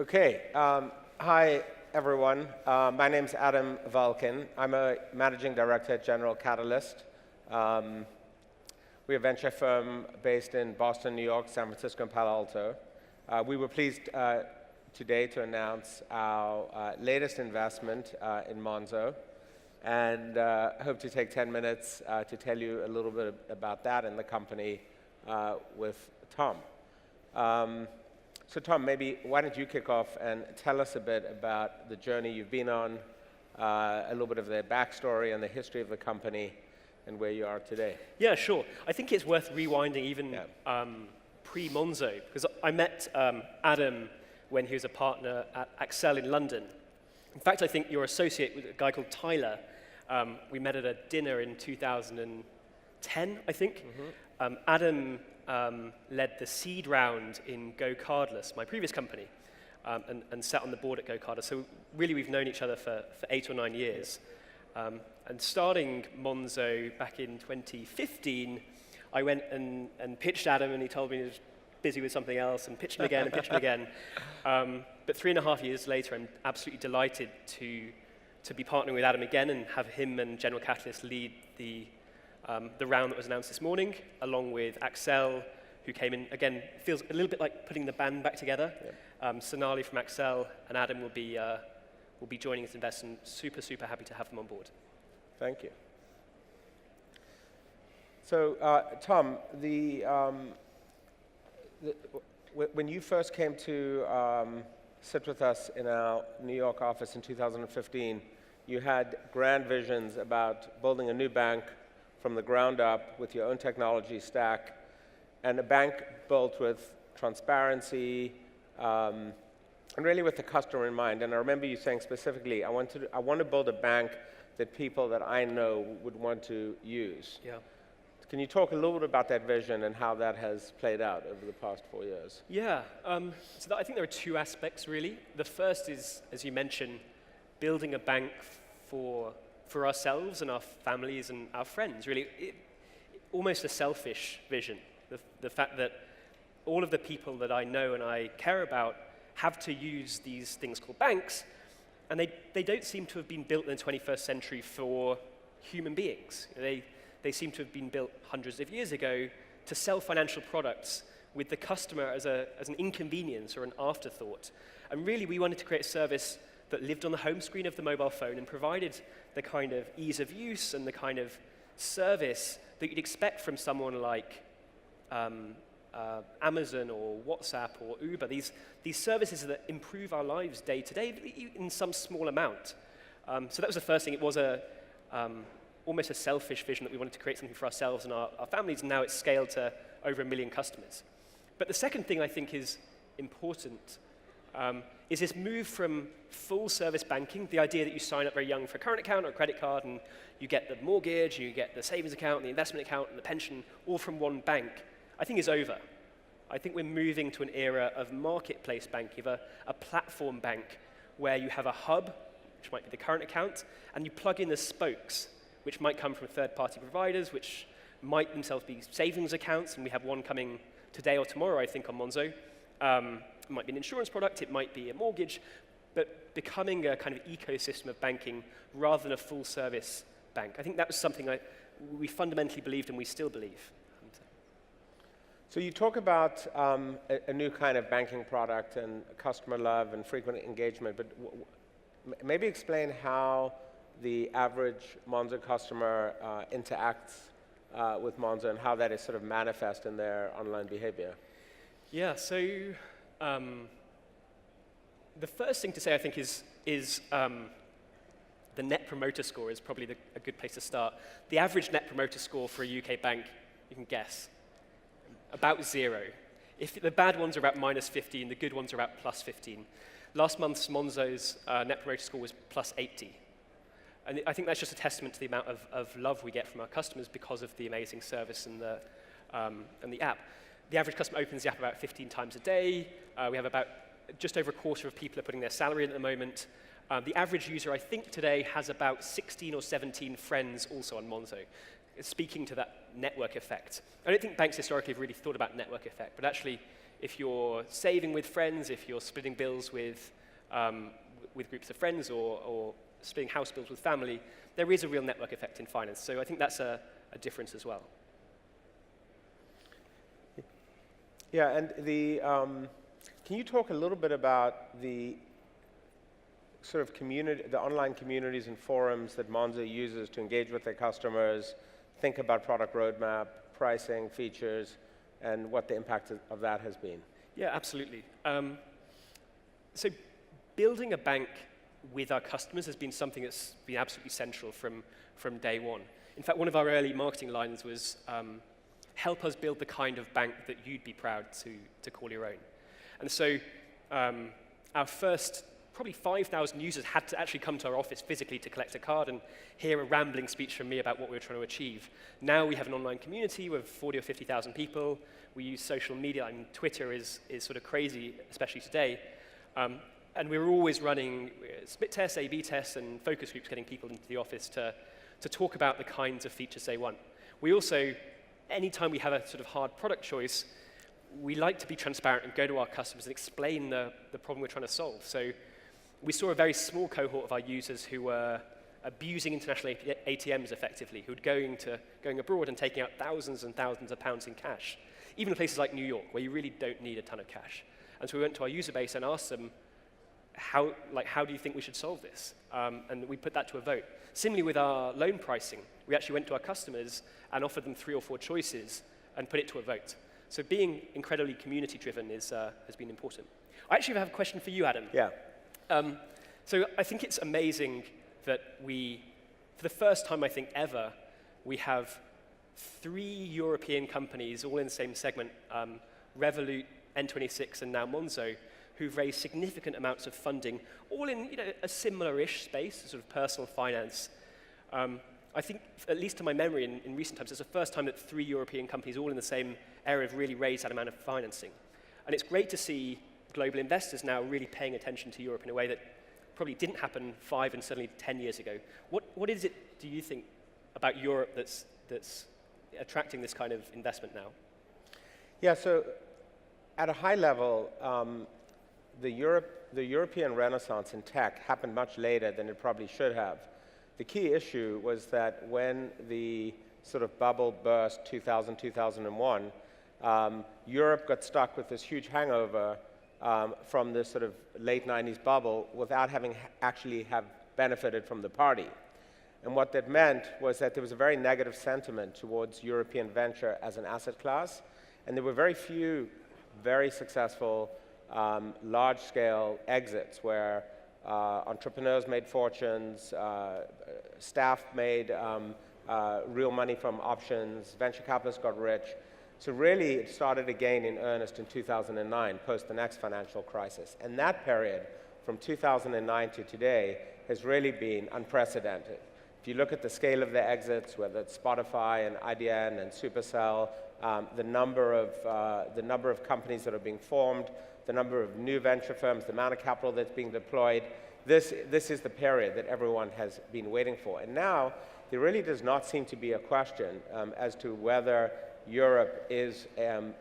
Okay. Hi, everyone. My name's Adam Valkin. I'm a managing director at General Catalyst. We're a venture firm based in Boston, New York, San Francisco, and Palo Alto. We were pleased today to announce our latest investment in Monzo, and hope to take 10 minutes to tell you a little bit about that and the company with Tom. So Tom, maybe why don't you kick off and tell us a bit about the journey you've been on, a little bit of the backstory and the history of the company and where you are today. Yeah, sure. I think it's worth rewinding even pre-Monzo, because I met Adam when he was a partner at Accel in London. In fact, I think your associate was a guy called Tyler. We met at a dinner in 2010, I think. Mm-hmm. Adam led the seed round in Go Cardless, my previous company, and sat on the board at Go Cardless. So really, we've known each other for 8 or 9 years. And starting Monzo back in 2015, I went and pitched Adam, and he told me he was busy with something else, and pitched him again and pitched him again. But 3.5 years later, I'm absolutely delighted to be partnering with Adam again and have him and General Catalyst lead the round that was announced this morning, along with Accel, who came in. Again, feels a little bit like putting the band back together. Yeah. Sonali from Accel and Adam will be joining us in invest, and super happy to have them on board. Thank you. So, Tom, when you first came to sit with us in our New York office in 2015, you had grand visions about building a new bank from the ground up with your own technology stack, and a bank built with transparency and really with the customer in mind. And I remember you saying specifically, I want to build a bank that people that I know would want to use. Yeah. Can you talk a little bit about that vision and how that has played out over the past 4 years? Yeah. So I think there are two aspects, really. The first is, as you mentioned, building a bank for ourselves and our families and our friends, really. Almost a selfish vision. The fact that all of the people that I know and I care about have to use these things called banks, and they don't seem to have been built in the 21st century for human beings. They seem to have been built hundreds of years ago to sell financial products with the customer as an inconvenience or an afterthought. And really, we wanted to create a service that lived on the home screen of the mobile phone and provided the kind of ease of use and the kind of service that you'd expect from someone like Amazon or WhatsApp or Uber. These services that improve our lives day to day in some small amount. So that was the first thing. It was almost a selfish vision that we wanted to create something for ourselves and our families, and now it's scaled to over 1 million customers. But the second thing I think is important is this move from full-service banking, the idea that you sign up very young for a current account or a credit card, and you get the mortgage, you get the savings account, the investment account, and the pension, all from one bank, I think is over. I think we're moving to an era of marketplace banking, of a platform bank, where you have a hub, which might be the current account, and you plug in the spokes, which might come from third-party providers, which might themselves be savings accounts, and we have one coming today or tomorrow, I think, on Monzo. It might be an insurance product, it might be a mortgage, but becoming a kind of ecosystem of banking rather than a full-service bank. I think that was something we fundamentally believed and we still believe. So you talk about a new kind of banking product and customer love and frequent engagement, but maybe explain how the average Monzo customer interacts with Monzo and how that is sort of manifest in their online behavior. Yeah, so the first thing to say, I think, is the Net Promoter Score is probably a good place to start. The average Net Promoter Score for a UK bank, you can guess, about 0. If the bad ones are about -15, the good ones are about +15. Last month's Monzo's Net Promoter Score was +80. And I think that's just a testament to the amount of love we get from our customers because of the amazing service and the app. The average customer opens the app about 15 times a day. We have about just over a quarter of people are putting their salary in at the moment. The average user, I think, today has about 16 or 17 friends also on Monzo, speaking to that network effect. I don't think banks historically have really thought about network effect, but actually if you're saving with friends, if you're splitting bills with groups of friends or splitting house bills with family, there is a real network effect in finance. So I think that's a difference as well. Yeah, and can you talk a little bit about the sort of community, the online communities and forums that Monzo uses to engage with their customers, think about product roadmap, pricing, features, and what the impact of that has been? Yeah, absolutely. So building a bank with our customers has been something that's been absolutely central from day one. In fact, one of our early marketing lines was, help us build the kind of bank that you'd be proud to call your own. And so our first probably 5,000 users had to actually come to our office physically to collect a card and hear a rambling speech from me about what we were trying to achieve. Now we have an online community with 40 or 50,000 people. We use social media. I mean, Twitter is sort of crazy, especially today. And we're always running split tests, A/B tests, and focus groups, getting people into the office to talk about the kinds of features they want. We also, anytime we have a sort of hard product choice, we like to be transparent and go to our customers and explain the problem we're trying to solve. So we saw a very small cohort of our users who were abusing international ATMs effectively, who were going abroad and taking out thousands and thousands of pounds in cash, even in places like New York, where you really don't need a ton of cash. And so we went to our user base and asked them, how do you think we should solve this? And we put that to a vote. Similarly with our loan pricing, we actually went to our customers and offered them 3 or 4 choices and put it to a vote. So being incredibly community-driven has been important. I actually have a question for you, Adam. Yeah. So I think it's amazing that for the first time, I think, ever, we have 3 European companies all in the same segment, Revolut, N26, and now Monzo, who've raised significant amounts of funding, all in a similar-ish space, sort of personal finance. I think, at least to my memory, in recent times, it's the first time that 3 European companies all in the same area have really raised that amount of financing. And it's great to see global investors now really paying attention to Europe in a way that probably didn't happen 5 and certainly 10 years ago. What is it, do you think, about Europe that's attracting this kind of investment now? Yeah, so at a high level, the European Renaissance in tech happened much later than it probably should have. The key issue was that when the sort of bubble burst 2000, 2001, Europe got stuck with this huge hangover from this sort of late 90s bubble without having actually have benefited from the party. And what that meant was that there was a very negative sentiment towards European venture as an asset class, and there were very few very successful large-scale exits where entrepreneurs made fortunes, staff made real money from options, venture capitalists got rich. So really, it started again in earnest in 2009, post the next financial crisis. And that period, from 2009 to today, has really been unprecedented. If you look at the scale of the exits, whether it's Spotify and IDN and Supercell, the number of companies that are being formed, the number of new venture firms, the amount of capital that's being deployed, this is the period that everyone has been waiting for. And now, there really does not seem to be a question as to whether Europe is and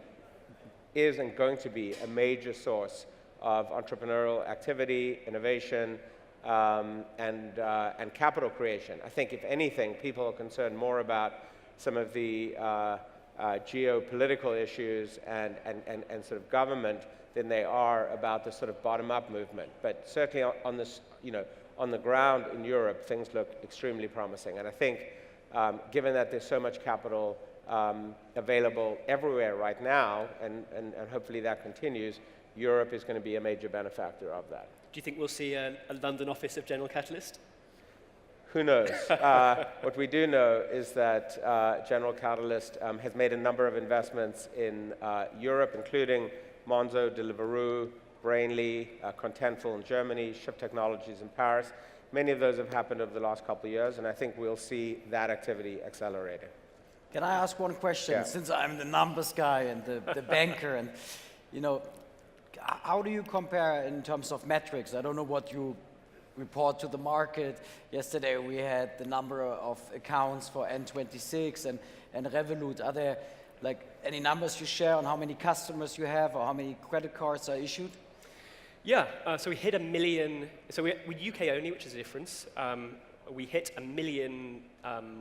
going to be a major source of entrepreneurial activity, innovation, and capital creation. I think, if anything, people are concerned more about some of the geopolitical issues and sort of government than they are about the sort of bottom-up movement. But certainly on this, on the ground in Europe, things look extremely promising. And I think, given that there's so much capital available everywhere right now, and hopefully that continues, Europe is going to be a major benefactor of that. Do you think we'll see a London office of General Catalyst? Who knows? What we do know is that General Catalyst has made a number of investments in Europe, including Monzo, Deliveroo, Brainly, Contentful in Germany, Shift Technologies in Paris. Many of those have happened over the last couple of years, and I think we'll see that activity accelerating. Can I ask one question? Yeah. Since I'm the numbers guy and the banker, and how do you compare in terms of metrics? I don't know what you report to the market. Yesterday we had the number of accounts for N26 and Revolut. Like any numbers you share on how many customers you have or how many credit cards are issued? Yeah, so we hit 1 million, so we're UK only, which is a difference. We hit 1 million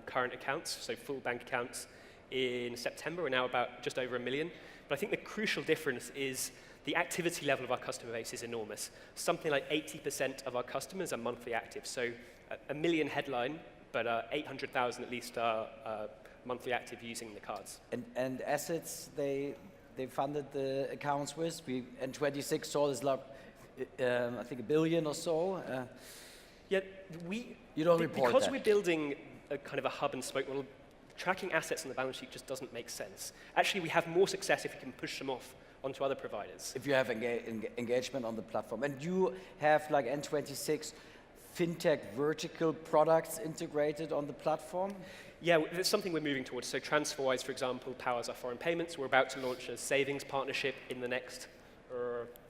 current accounts, so full bank accounts in September. We're now about just over 1 million. But I think the crucial difference is the activity level of our customer base is enormous. Something like 80% of our customers are monthly active. So 1 million headline, but 800,000 at least are monthly active using the cards. And assets they funded the accounts with? We N26 saw this, like, I think $1 billion or so. Yeah, you don't report because that. we're building a kind of a hub and spoke model. Tracking assets on the balance sheet just doesn't make sense. Actually, we have more success if we can push them off onto other providers. If you have engagement on the platform. And you have, like N26, fintech vertical products integrated on the platform? Yeah, it's something we're moving towards. So TransferWise, for example, powers our foreign payments. We're about to launch a savings partnership in the next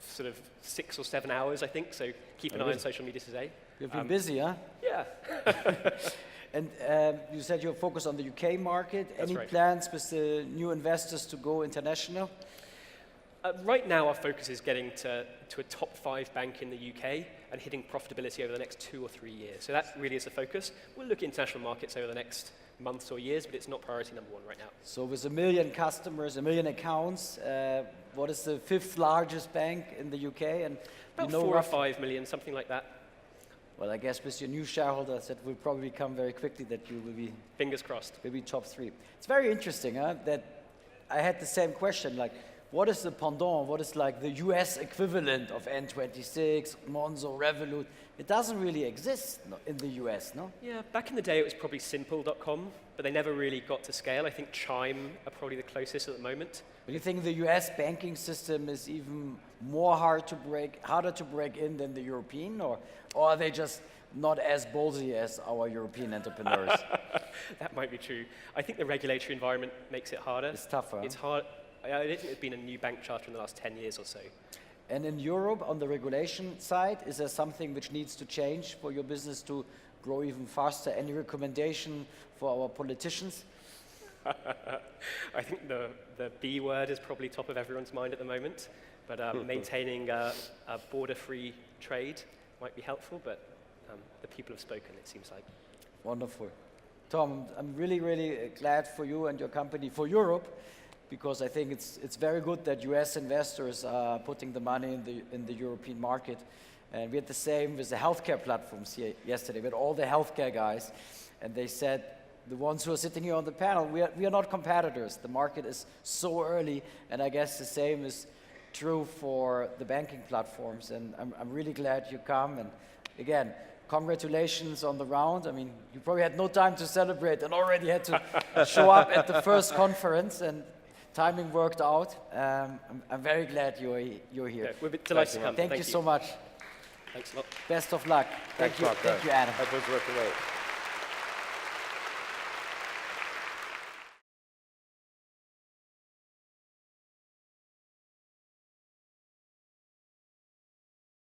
sort of 6 or 7 hours, I think. So keep an eye on social media today. You've been busy, huh? Yeah. And you said you're focused on the UK market. That's Any right. plans with the new investors to go international? Right now, our focus is getting to a top 5 bank in the UK and hitting profitability over the next 2 or 3 years. So that really is the focus. We'll look at international markets over the next months or years, but it's not priority number 1 right now. So with 1 million customers, 1 million accounts, what is the 5th largest bank in the UK? And About 4 or 5 million, something like that. Well, I guess with your new shareholders, that will probably come very quickly that you will be... Fingers crossed. Will be top 3. It's very interesting, huh? That I had the same question, like, what is the pendant? What is like the US equivalent of N26, Monzo, Revolut? It doesn't really exist in the US, no? Yeah, back in the day it was probably simple.com, but they never really got to scale. I think Chime are probably the closest at the moment. Do you think the US banking system is even harder to break in than the European, or are they just not as ballsy as our European entrepreneurs? That might be true. I think the regulatory environment makes it harder. It's tougher. It's hard. I don't think there's been a new bank charter in the last 10 years or so. And in Europe, on the regulation side, is there something which needs to change for your business to grow even faster? Any recommendation for our politicians? I think the B word is probably top of everyone's mind at the moment, but maintaining a border-free trade might be helpful, but the people have spoken, it seems like. Wonderful. Tom, I'm really, really glad for you and your company, for Europe, because I think it's very good that US investors are putting the money in the European market. And we had the same with the healthcare platforms here yesterday. We had all the healthcare guys, and they said, the ones who are sitting here on the panel, we are not competitors. The market is so early, and I guess the same is true for the banking platforms. And I'm really glad you come. And again, congratulations on the round. I mean, you probably had no time to celebrate and already had to show up at the first conference, and timing worked out. I'm very glad you're here. Yeah, we're delighted to come. Thank you so much. Thanks a lot. Best of luck. Thank you, Adam. That was worth the wait.